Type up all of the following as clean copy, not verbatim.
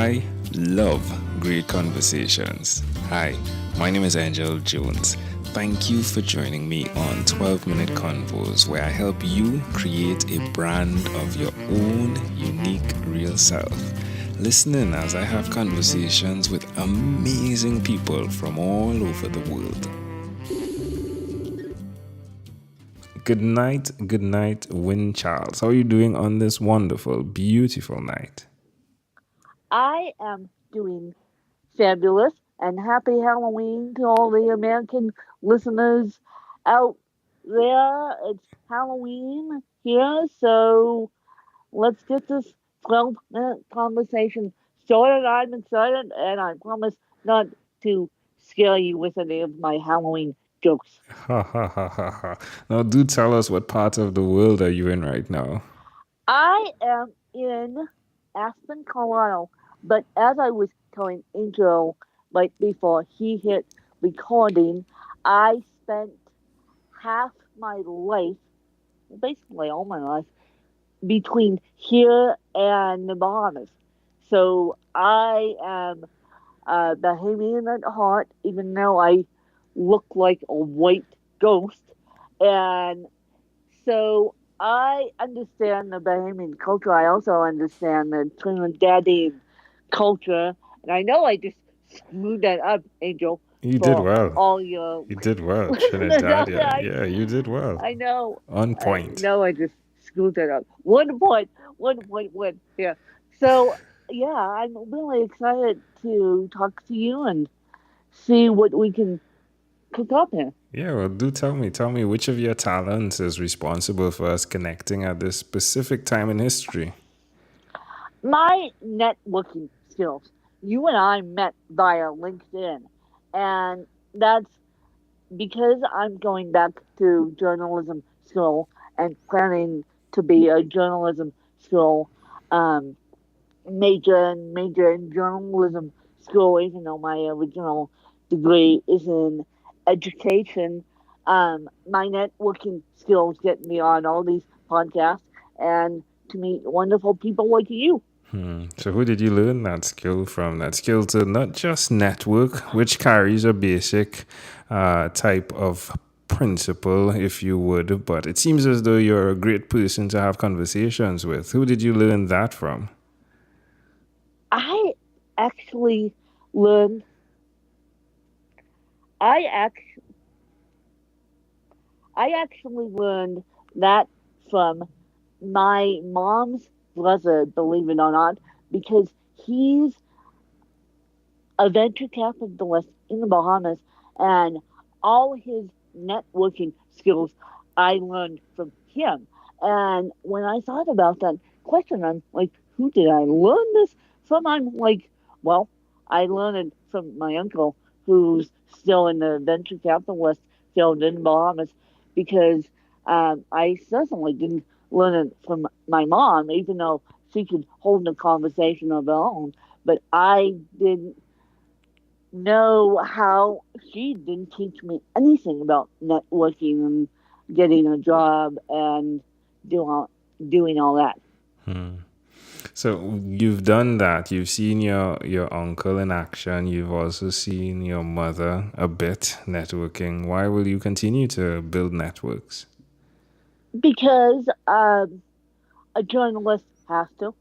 I love great conversations. Hi, my name is Angel Jones. Thank you for joining me on 12-Minute Convos, where I help you create a brand of your own unique real self. Listen in as I have conversations with amazing people from all over the world. Good night, Win Charles. How are you doing on this wonderful, beautiful night? I am doing fabulous and happy Halloween to all the American listeners out there. It's Halloween here, so let's get this 12-minute conversation started. I'm excited, and I promise not to scare you with any of my Halloween jokes. Ha ha ha ha ha. Now, do tell us what part of the world are you in right now? I am in Aspen, Colorado, but as I was telling Angel right before he hit recording, I spent half my life, basically all my life, between here and the Bahamas. So I am Bahamian at heart, even though I look like a white ghost. And so I understand the Bahamian culture. I also understand the Trinidadian culture. And I know I just screwed that up, Angel, You did for well. all your You did well, listeners Trinidad. out there. Yeah, you did well. I know. On I point. know I just screwed that up. 1 point, 1.1. Yeah. So, yeah, I'm really excited to talk to you and see what we can cook up here. Yeah, well, do tell me which of your talents is responsible for us connecting at this specific time in history? My networking skills. You and I met via LinkedIn, and that's because I'm going back to journalism school and planning to be a journalism school um, major in journalism school, even though my original degree is in education. My networking skills get me on all these podcasts and to meet wonderful people like you. So, who did you learn that skill from? That skill to not just network, which carries a basic type of principle, if you would, but it seems as though you're a great person to have conversations with. Who did you learn that from? I actually learned. I act. I actually learned that from my mom's brother, believe it or not, because he's a venture capitalist in the Bahamas, and all his networking skills I learned from him. And when I thought about that question, I'm like, who did I learn this from? I'm like, well, I learned it from my uncle, who's still in the venture capitalist field in the Bahamas, because I certainly didn't learn it from my mom, even though she could hold a conversation of her own. But I didn't know how she didn't teach me anything about networking and getting a job and doing doing all that. So you've done that. You've seen your uncle in action. You've also seen your mother a bit networking. Why will you continue to build networks? Because a journalist has to.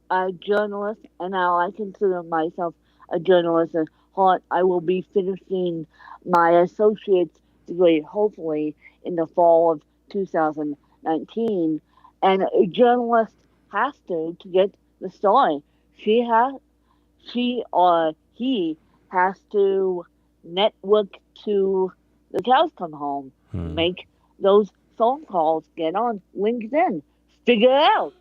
A journalist, and now I consider myself a journalist at heart. I will be finishing my associate's degree, hopefully, in the fall of 2019. And a journalist has to get the story. She or he has to network to the cows come home, make those phone calls, get on LinkedIn, figure it out.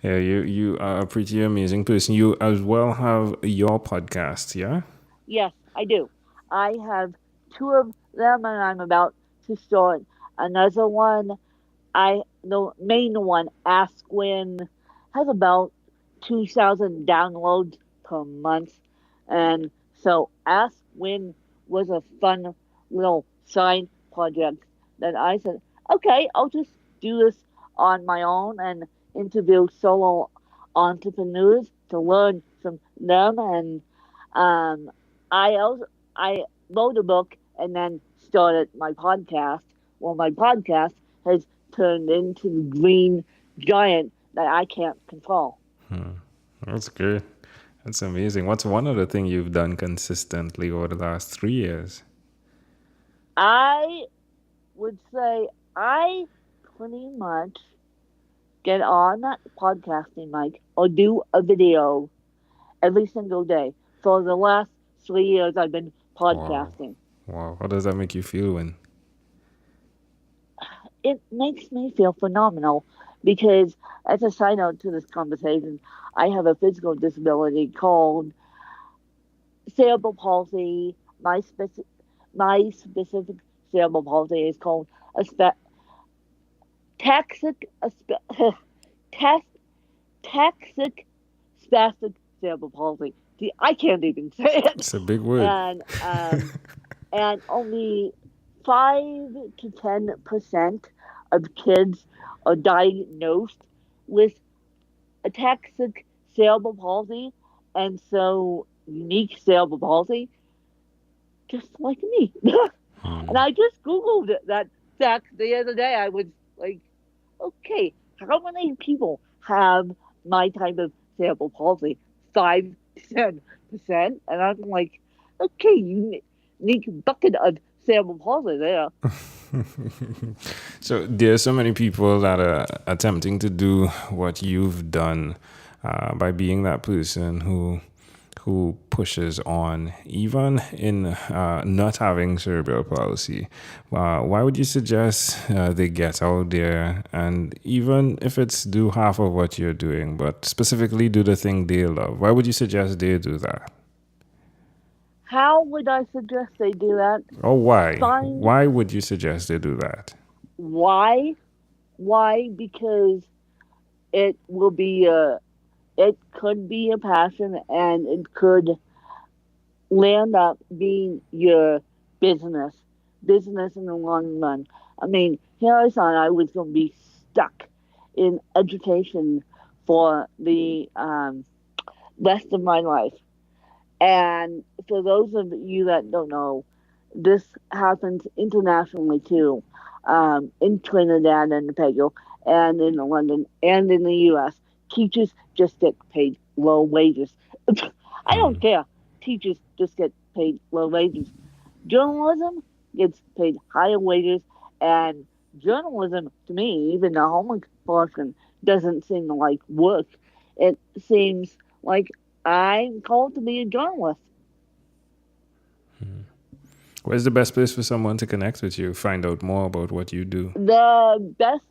Yeah, you are a pretty amazing person. You as well have your podcast, yeah? Yes, I do. I have two of them, and I'm about to start another one. The main one, Ask When, has about 2,000 downloads per month, and so Ask When was a fun little side project that I said, okay, I'll just do this on my own and interview solo entrepreneurs to learn from them. And I wrote a book and then started my podcast. Well, my podcast has turned into the green giant that I can't control. That's good. That's amazing. What's one other thing you've done consistently over the last 3 years? I would say I pretty much get on that podcasting mic or do a video every single day. For the last 3 years, I've been Wow. podcasting. Wow. How does that make you feel when? It makes me feel phenomenal because, as a side note to this conversation, I have a physical disability called cerebral palsy. My specific cerebral palsy is called a taxic a spe- tas- taxic spastic cerebral palsy. See, I can't even say it. It's a big word. And only 5 to 10% of kids are diagnosed with ataxic cerebral palsy, and so unique cerebral palsy, just like me. And I just Googled that fact the other day. I was like, okay, how many people have my type of cerebral palsy? 5 to 10%. And I'm like, okay, unique bucket of cerebral palsy there. So there are so many people that are attempting to do what you've done by being that person who pushes on, even in not having cerebral palsy. Why would you suggest they get out there, and even if it's do half of what you're doing, but specifically do the thing they love? Why would you suggest they do that? How would I suggest they do that? Or why? Find Why would you suggest they do that? why. Why? Because it will be it could be a passion, and it could land up being your business in the long run. I mean, here I thought I was going to be stuck in education for the rest of my life. And for those of you that don't know, this happens internationally too, in Trinidad and Tobago, and in London, and in the U.S. Teachers just get paid low wages. I don't care. Teachers just get paid low wages. Journalism gets paid higher wages, and journalism, to me, even the homework portion, doesn't seem like work. It seems like I'm called to be a journalist. Where's the best place for someone to connect with you, find out more about what you do? The best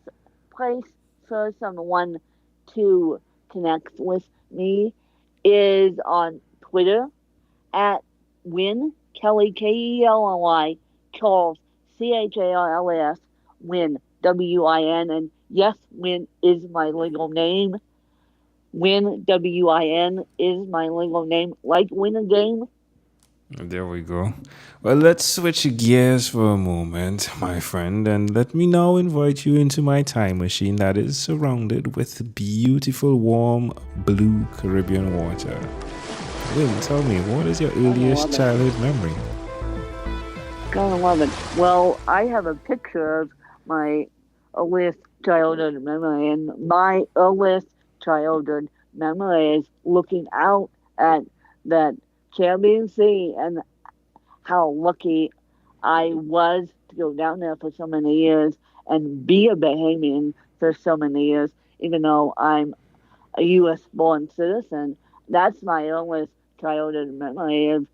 place for someone to connect with me is on Twitter at Win Kelly, Kelly, Charles, Charles, Win, Win. And yes, Win is my legal name. Win, Win is my legal name. Like win a game. There we go. Well, let's switch gears for a moment, my friend, and let me now invite you into my time machine that is surrounded with beautiful, warm, blue Caribbean water. Will, tell me, what is your earliest childhood memory? Gotta love it. Well, I have a picture of my earliest childhood memory, and my earliest childhood memory is looking out at that Caribbean Sea and how lucky I was to go down there for so many years and be a Bahamian for so many years, even though I'm a U.S. born citizen. That's my earliest childhood memory of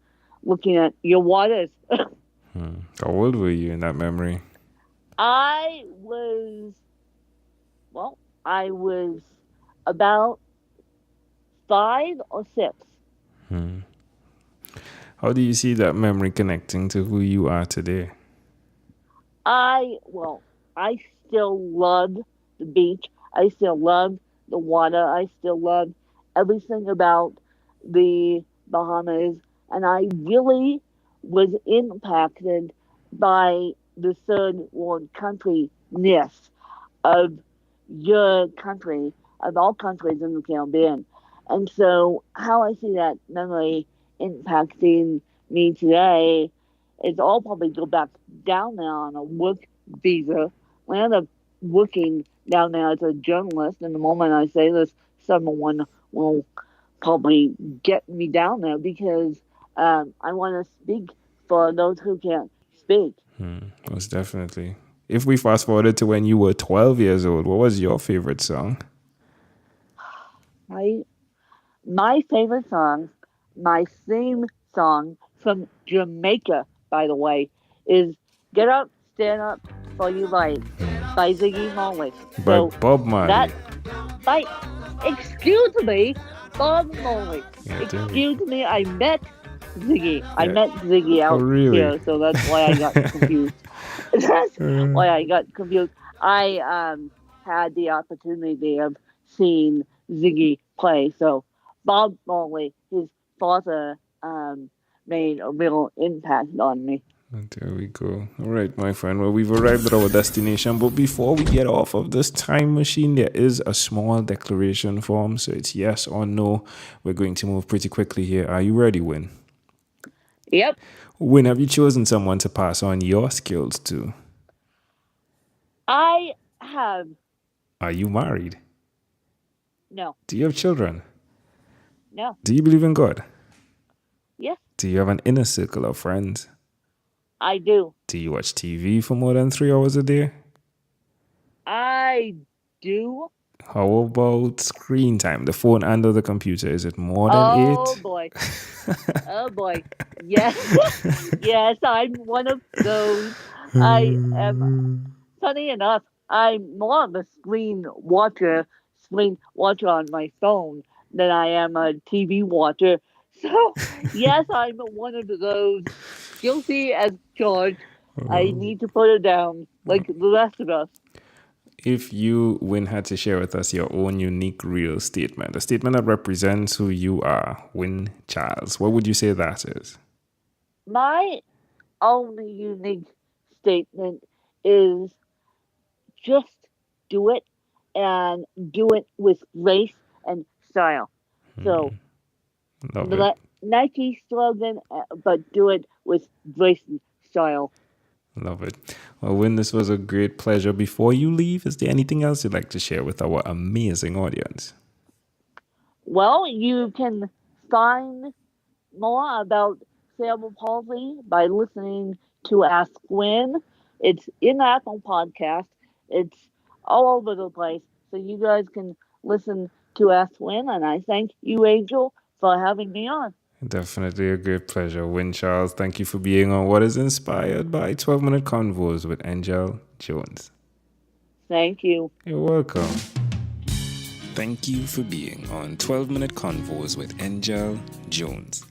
looking at your waters. How old were you in that memory? I was, well, I was about 5 or 6. How do you see that memory connecting to who you are today? I still love the beach. I still love the water. I still love everything about the Bahamas. And I really was impacted by the third world country-ness of your country, of all countries in the Caribbean. And so, how I see that memory impacting me today is I'll probably go back down there on a work visa. I end up working down there as a journalist, and the moment I say this, someone will probably get me down there because I want to speak for those who can't speak. Most definitely. If we fast forwarded to when you were 12 years old, what was your favorite song? Right? My favorite song, my theme song from Jamaica, by the way, is Get Up, Stand Up for Your Life by Ziggy Marley. By So Bob Marley. that, by, excuse me, Bob Marley. Yeah, there we Excuse go. me, I met Ziggy. I Yeah. met Ziggy Oh, out really? here, so that's why I got confused. That's why I got confused. I had the opportunity of seeing Ziggy play. So Bob Marley, his father, made a real impact on me. There we go. All right, my friend. Well, we've arrived at our destination, but before we get off of this time machine, there is a small declaration form. So it's yes or no. We're going to move pretty quickly here. Are you ready, Win? Yep, Win, have you chosen someone to pass on your skills to? I have Are you married? no, Do you have children? no, Do you believe in God? yes, Do you have an inner circle of friends? I do. Do you watch TV for more than 3 hours a day? I do. How about screen time? The phone and or the computer. Is it more than Oh 8? boy. Oh boy. Yes. Yes, I'm one of those. I am funny enough, I'm more of a screen watcher on my phone than I am a TV watcher. So yes, I'm one of those guilty as charged. I need to put it down like the rest of us. If you, Win, had to share with us your own unique real statement, a statement that represents who you are, Win Charles, what would you say that is? My only unique statement is just do it and do it with grace and style. So Love it. the Nike slogan, but do it with grace and style. Love it. Well, Win, this was a great pleasure. Before you leave, is there anything else you'd like to share with our amazing audience? Well, you can find more about cerebral palsy by listening to Ask Gwen. It's in Apple Podcast. It's all over the place, so you guys can listen to Ask Gwen. And I thank you, Angel, for having me on. Definitely a great pleasure. Win Charles, thank you for being on what is inspired by 12-minute Convos with Angel Jones. Thank you. You're welcome. Thank you for being on 12-minute Convos with Angel Jones.